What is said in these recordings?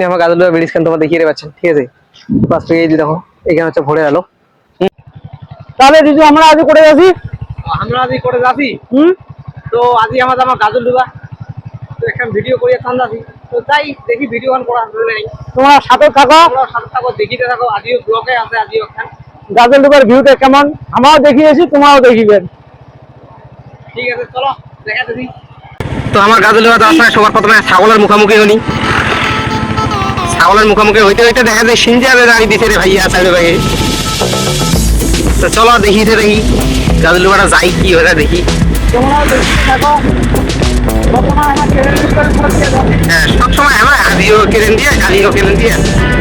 এখনই আমার গাজলডোবা ব্রিজ খান তোমার দেখিয়ে পাচ্ছেন, ঠিক আছে। বাস এই যে দেখো এখানে হচ্ছে ভরে গেল। তাহলে দিদি আমরা আজ করে যাচ্ছি, তো আজি আমার গাজলডোবা তো এখন ভিডিও করে চান্দাছি, তো তাই দেখি ভিডিও অন করা নেই, তোমরা সাথে থাকো, দেখিতে থাকো। আজিও ব্লগে আছে, আজিও এখন গাজলডোবার ভিউটা কেমন আমরাও দেখিয়েছি, তোমরাও দেখিবেন। ঠিক আছে চলো দেখা দেখি। তো আমার গাজলডোবা রাস্তায় সবার প্রথমে ছাগলের মুখোমুখি হনি। ছাগলের মুখোমুখি হইতে হইতে দেখা যায় সিনজারে দাঁড়িয়ে দিতে রে ভাইয়া সাইডে ভাই। তো চলো দেখি গাজলডোবাটা যাই কি হয়ে দেখি। তোমরাও দেখতে থাকো। হ্যাঁ সবসময় আমার আজিও কেলেন দিয়ে গাড়িও কেলেন দিয়ে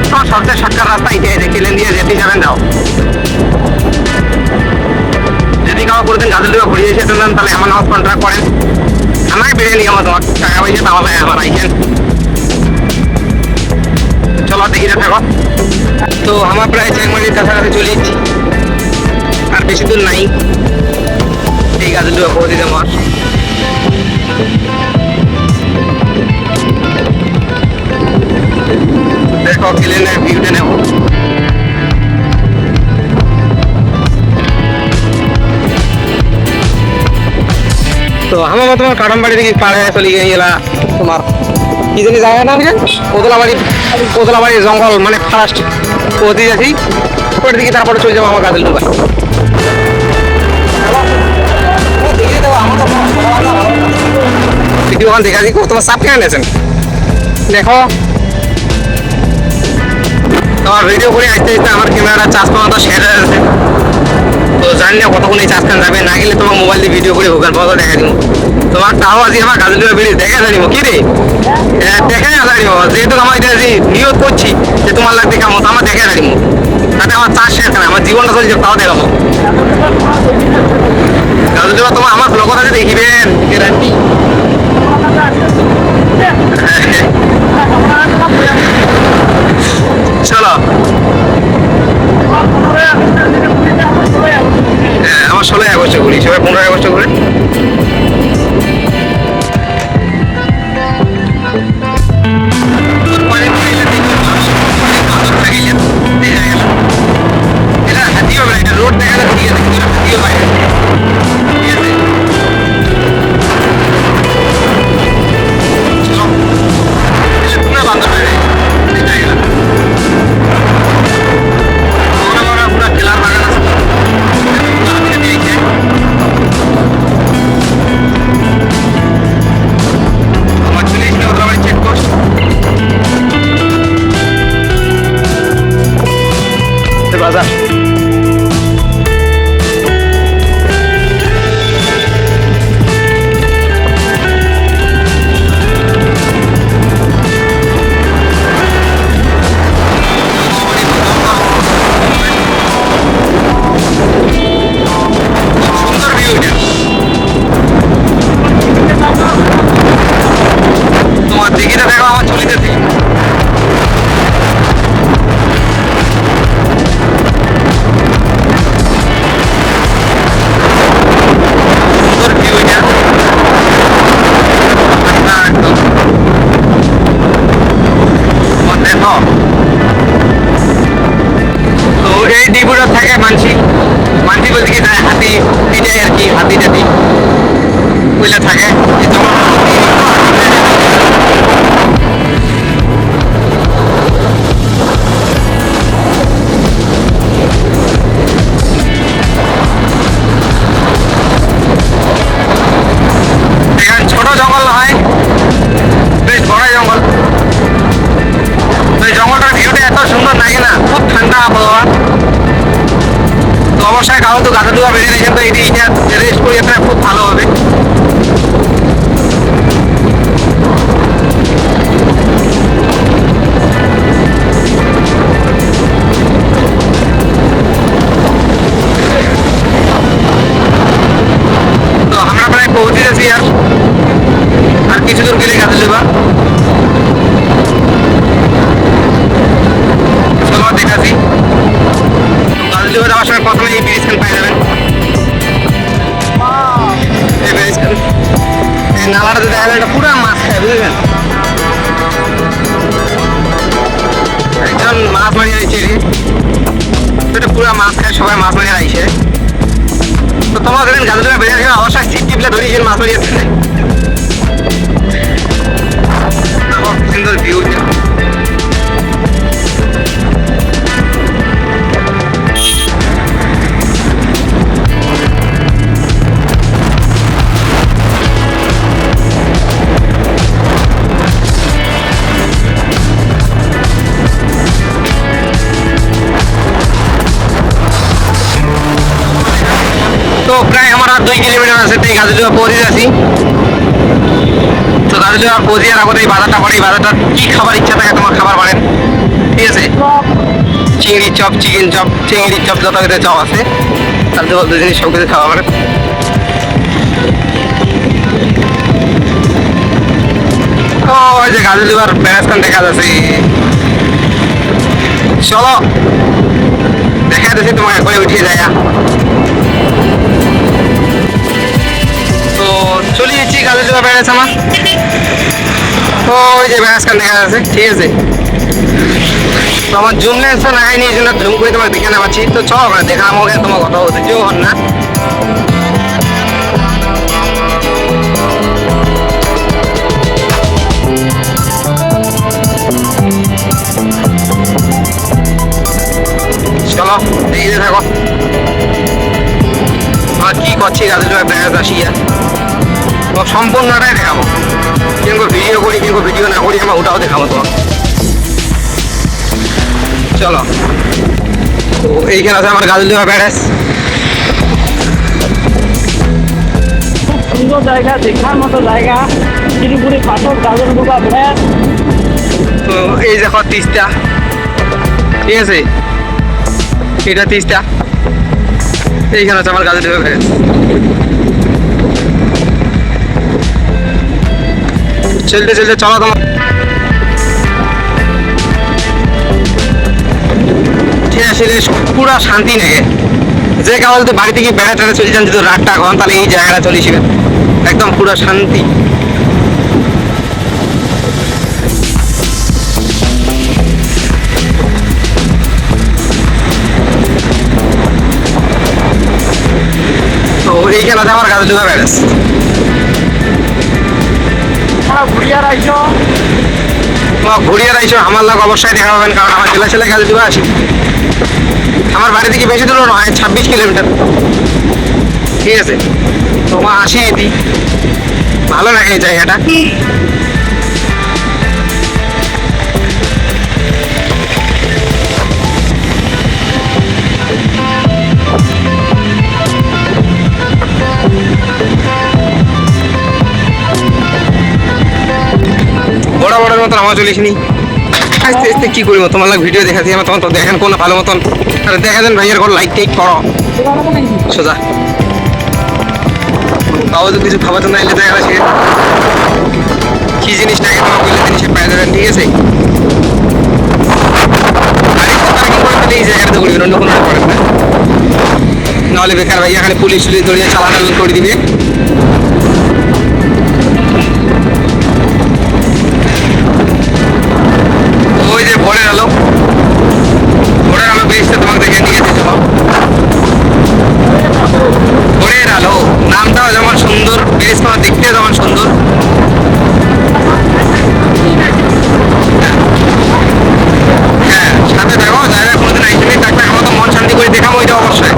তোমার সবচেয়ে সরকার রাস্তা ইতিহাসে কেলেন দিয়ে যেতে যাবেন যাও। যদি কাউ কোনোদিন গাজলডোবা ঘুরিয়ে এসে নেন তাহলে আমার নামাজ কন্ট্রাক্ট করেন, আমাকে বেড়ে নিয়ে আমার তোমার টাকা পয়সা তাহলে আমার আইসেন। চলো দেখিতে থাকো। তো আমার প্রায় চ্যাংমারির কাছাকাছি চলে এসেছি, আর বেশি দূর নাই এই গাজলডোবা পৌঁছে দেবো। দেখো কেলেনের ভিউটা নেব। তো আমার তোমার কারণবাড়ি থেকে পাড়ে চলে গেলা তোমার কি জানি জায়গা না কোদলাবাড়ি জঙ্গল মানে ফার্স্ট পৌঁছে যাচ্ছি, ওর দিকে তারপরে চলে যাবো আমার গাজলডোবা। ভিডিও দেখা দিই তোমার সাপ কেন নিয়েছেন দেখো। তোমার ভিডিও করে আসতে আসতে আমার ক্যামেরাটা চার্জ পাওয়া তো শেষ হয়ে গেছে, তো জানি না কতক্ষণ এই চার্জ খান যাবে, না গেলে তোমার মোবাইল দিয়ে ভিডিও করে ভোগান পাওয়া দেখা দিব। তোমার তাও আজ আমার গাজলডোবা ব্রিজ দেখা জানিব কি রে, দেখা জানিব যেহেতু আমার এটা যে নিয়োগ করছি যে তোমার লাগবে কেমন আমার দেখা জানিব, তাতে আমার চার্জ শেষ না, আমার জীবনটা চলছে তাও দেখাবো। গাজলডোবা তোমার আমার ব্লগত আছে দেখিবেন গ্যারান্টি। চলো আমার 16 আগস্ট করি, সবাই 15 আগস্ট করে। রোড দেখা বাজার। তোমার দিকে দেখো আমার চলিতে দিকে থাকে মানসি বলতে কি হাতি পিটাই আর কি, হাতি টাতি ওইটা থাকে। এখানে ছোট জঙ্গল হয়, বেশ বড় জঙ্গল। তো এই জঙ্গলটার ভিউটা এত সুন্দর লাগে না, খুব ঠান্ডা আবহাওয়া। তো অবশ্যই কাউ তো গাজলডোবা বেরিয়ে গেছেন, তো এইটা রেস্ট করে খুব ভালো হবে। তো আমরা প্রায় পৌঁছে গেছি, আর কিছু দূর গেলে গাজলডোবা। চলো দেখাচ্ছি। গাজলডোবা যাওয়ার সময় প্রথমে এই ব্রিজ খান পাই যাবেন, এই ব্রিজ খান এই নালাটা দেখা যায়, এটা পুরো মাছ খায় বুঝলেন। মাছ খায়, সবাই মাছ মারিয়ে আইসে। তো তোমার যেদিন গাজলডোবা বেড়ে আসবে অবশ্যই ছিপ টিপলে ধরিয়েছেন মাছ মারিয়ে আসছে। সুন্দর ভিউ। তো প্রায় আমার আর 2 কিলোমিটার আছে, তাই গাজলডোবা পৌঁছে যাচ্ছি। তো গাজলডোবা পৌঁছে যাওয়ার আগতে এই বাজারটা পড়ে, এই বাজারটা কি খাবার ইচ্ছা থাকে তোমার খাবার পারেন, ঠিক আছে। চিংড়ি চপ, চিকেন চপ, চিংড়ি চপ, যত কিছু চপ আছে তাহলে বলতে জিনিস সব কিছু খাওয়া পারেন। তো ওই যে গাজলডোবার ব্যারাজখান দেখা যাচ্ছে, চলো দেখা যাচ্ছে তোমাকে করে উঠিয়ে যায়। তো চলে যাচ্ছি গাজলডোবা ব্যারাজ আমার। ওই যে ব্যারাজখান দেখা যাচ্ছে, ঠিক আছে। তো আমার জুম লেন্সটা লাগাই নিয়ে জন্য জুম করে তোমাকে দেখে নেওয়াচ্ছি। তো চলো আমরা দেখালাম ওকে, তোমার কথা হচ্ছে যেও হন না। চলো দেখতে থাকো আমরা কি করছি গাজলডোবা ব্যারাজ আসিয়া। তো সম্পূর্ণটাই দেখাবো, কিংবা ভিডিও করি কিংবা ভিডিও না করি আমরা ওটাও দেখাবো তোমার। চলো, তো এইখানে আছে আমার গাজলডোবা ব্যারাজ। খুব সুন্দর জায়গা, দেখার মতো জায়গা, শিলিগুড়ি পাথর গাজলডোবা ব্যারাজ। তো এই দেখো তিস্তা, ঠিক আছে, এটা তিস্তা। এইখানে আছে আমার গাজলডোবা ব্যারাজ। চলতে চলতে চলো তোমার আসলে পুরা শান্তি নেই। যে কারণে তো বাড়ি থেকে বেড়া টেড়া চলে যান, যদি রাতটা এখন তাহলে এই জায়গাটা চলেছিলেন একদম পুরা শান্তি। তো এইখানে আছে আমার গাজলডোবা ব্যারাজ। ঘুরিয়ার আইছো, ঘুরিয়ে আইসো আমার লোক অবশ্যই দেখা পাবেন, কারণ আমার জেলা ছেলে গাজলডোবা আসি। আমার বাড়ি থেকে বেশি দূর নয়, 26 কিলোমিটার, ঠিক আছে। তোমার আসি এটি ভালো লাগে এই জায়গাটা। বড় বড়ের মতন আমার চলিসনি, আস্তে আস্তে কি করবো তোমার লাগে ভিডিও দেখাচ্ছি আমার, তখন তো দেখেন কোনো ভালো মতন। আরে দেখা দেন ভাইয়ের কোনো লাইক টেক করো সোজা। তাও তো কিছু খাবার জন্য এলে দেখা যাচ্ছে কি জিনিস লাগে তোমার বলে জিনিসে পাই যাবেন, ঠিক আছে। এই জায়গাটা করবেন, অন্য কোনো করেন না, নাহলে বেকার ভাইয়া খালি পুলিশ দড়িয়ে চালান করে দিবে। ওই যে ভোরের আলো, ভোরের আলো বেশটা তোমাকে দেখে নিয়ে যেতে হবে। ভোরের আলো নামটাও যেমন সুন্দর, বেশ তোমার দেখতে যেমন সুন্দর। হ্যাঁ সাথে দেখো জায়গা কোনোদিন আইসিনি থাকবে, আমার তো মন শান্তি করে দেখাবো এটা অবশ্যই।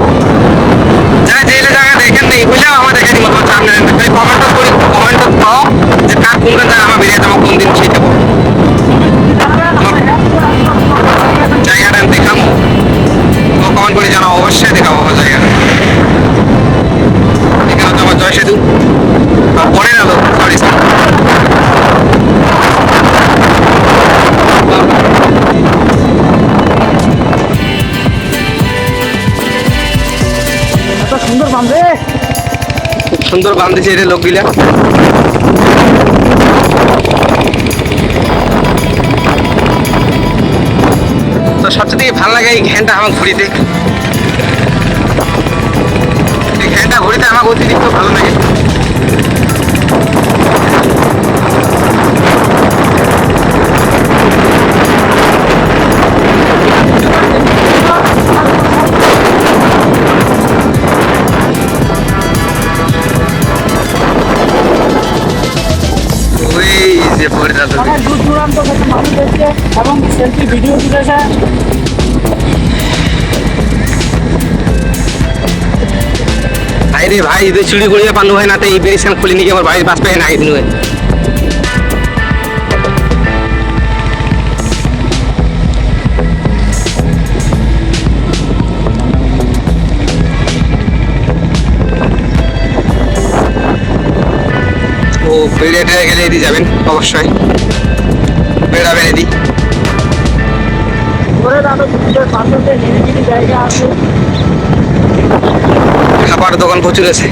যারা জেলে জায়গা দেখেন নেই বুঝলাম আমার দেখে দিব তোমার সামনে, কমেন্ট করি, কমেন্ট দাও যে কার কোনটা জায়গা আমার বেরিয়ে যাবো কোন দিন সেটা জায়গাটা দেখাবো, কমেন্ট করে জানাও, অবশ্যই দেখাবো আমার জায়গাটা। এখানে তো আমার জয় সেতু পরে না তো সরি এত সুন্দর বাঁধে, খুব সুন্দর বাঁধেছে এটা লোকগুলা। তো সবচেয়ে থেকে ভালো লাগে এই ঘ্যানটা আমার ঘুরিতে, এই ঘ্যানটা ঘুরিতে আমার অতিরিক্ত ভালো লাগে। এবং সেলফি ভিডিও তুলেছে। ভাই রে ভাই, যদি চুরি করিয়া পানু হয় না তো এই ব্রিজ খান খুলি নিয়ে আমার বাড়ির পাশ পাই না দিন হয়। ও বেড়ে টেড়ে গেলে এদি যাবেন অবশ্যই, বেড়াবেন এদি। করে তাদের ব্রিজের পাশে যে নিরিবিলি জায়গা আছে, খাবার দোকান প্রচুর আছে।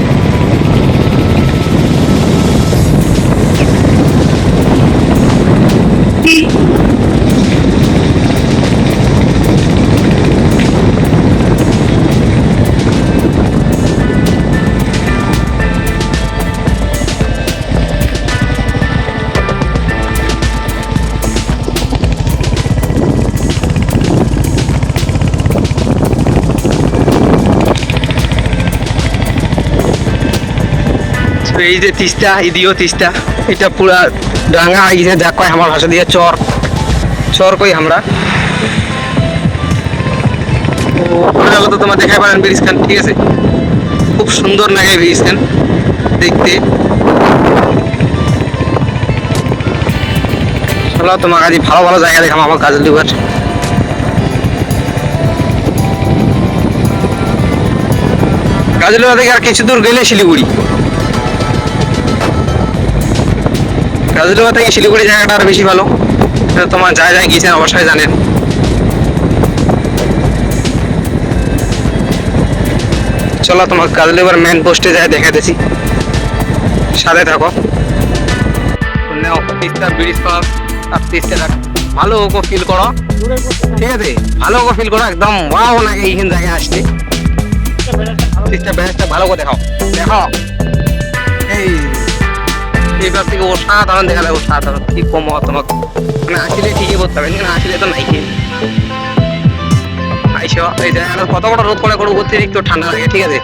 এই যে তিস্তা, এদিও তিস্তা, এটা পুরা ডাঙ্গা হয়ে গেছে, যা কয় আমার ভাষা দিয়ে চর, চর কই আমরা। তো তোমার দেখাই পারেন ব্রিজ খান, ঠিক আছে, খুব সুন্দর লাগে ব্রিজ খান দেখতে। চলো তোমার কাছে ভালো ভালো জায়গা দেখাম আমার গাজল দুবার। গাজলডোবা থেকে আর কিছু দূর গেলে শিলিগুড়ি। গাজলডোবা থেকে শিলিগুড়ি জায়গাটা আরো বেশি ভালো, তোমার যা যা গিয়েছেন অবশ্যই জানেন। চলো তোমার গাজলডোবার মেন পোস্টে যায় দেখাতেছি, সাথে থাকো। নাও তিস্তা ব্রিজ পাস আর তিস্তা ভালো ওকে ফিল করো, দূরে করতে ঠিক আছে, ভালো করে ফিল করো, একদম ওয়াও লাগে এইখান জায়গায় আসতে। তিস্তা ব্যাসটা ভালো করে দেখাও, দেখাও এইবার থেকে অসাধারণ দেখা যায়, অসাধারণ কি কম তোমাকে, মানে আসলে ঠিকই বলতে হবে না, আসলে তো নাই খেয়ে আইসো। এই জায়গাটা কত বড় রোদ পড়ে করবো, অতিরিক্ত ঠান্ডা লাগে, ঠিক আছে,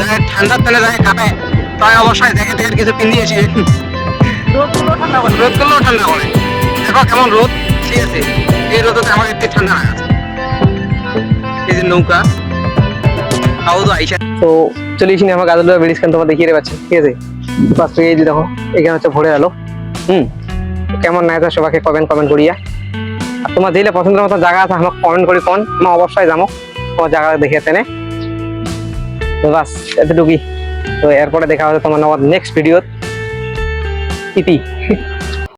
যায় ঠান্ডার তেলে যায় কাঁপে, তাই অবশ্যই দেখে দেখে কিছু পিন দিয়েছি, রোদগুলো ঠান্ডা করে। রোদ করলেও ঠান্ডা করে, দেখো কেমন রোদ, ঠিক আছে, এই রোদতে আমার একটু ঠান্ডা লাগে। এই যে নৌকা তাও তো আইসা, তো চলে এসিনি আমার গাজলডোবা ব্রিজ খান তোমার দেখিয়ে পাচ্ছি, ঠিক আছে, ফার্স্ট এই যে দেখো এখানে হচ্ছে ভরে গেল। কেমন নাই তা সবাইকে কমেন্ট করিয়া, আর তোমার যেগুলো পছন্দের মতো জায়গা আছে আমাকে কমেন্ট করি কোন, আমি অবশ্যই যাবো তোমার জায়গা দেখে তেনে। তো বাস এতটুকুই, তো এরপরে দেখা হবে তোমার নেক্সট ভিডিও ইতি।